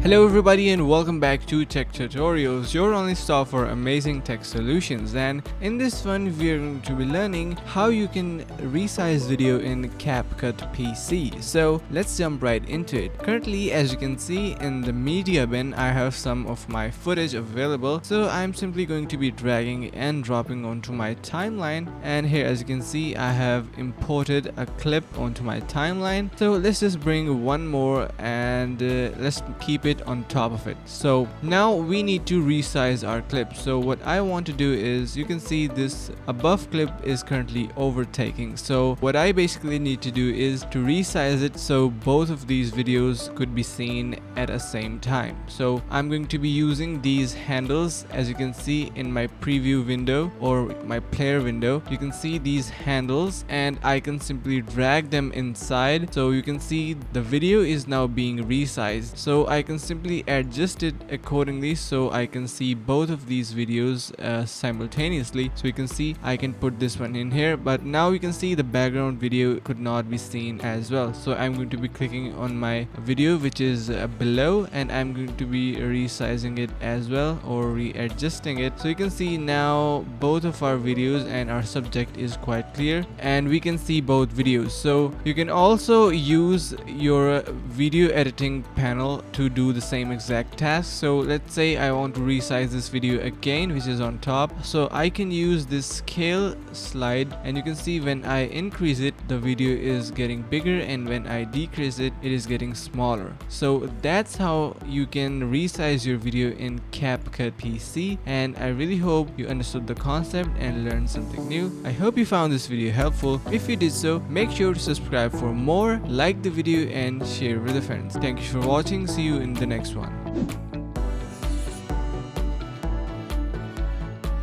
Hello everybody and welcome back to Tech Tutorials, your only stop for amazing tech solutions. And in this one we are going to be learning how you can resize video in Capcut PC. So let's jump right into it. Currently, as you can see in the media bin, I have some of my footage available. So I'm simply going to be dragging and dropping onto my timeline, and here as you can see I have imported a clip onto my timeline. So let's just bring one more and let's keep it on top of it. So now we need to resize our clip. So what I want to do is, you can see this above clip is currently overtaking. So what I basically need to do is to resize it so both of these videos could be seen at the same time. So I'm going to be using these handles. As you can see in my preview window or my player window, you can see these handles and I can simply drag them inside. So you can see the video is now being resized. So I can simply adjust it accordingly so I can see both of these videos simultaneously. So you can see I can put this one in here, but now you can see the background video could not be seen as well. So I'm going to be clicking on my video which is below, and I'm going to be resizing it as well or readjusting it. So you can see now both of our videos and our subject is quite clear and we can see both videos. So you can also use your video editing panel to do the same exact task. So let's say I want to resize this video again, which is on top. So I can use this scale slide, and you can see when I increase it the video is getting bigger, and when I decrease it it is getting smaller. So that's how you can resize your video in Capcut PC, and I really hope you understood the concept and learned something new. I hope you found this video helpful. If you did so, make sure to subscribe for more, like the video and share with your friends. Thank you for watching. See you in the next one.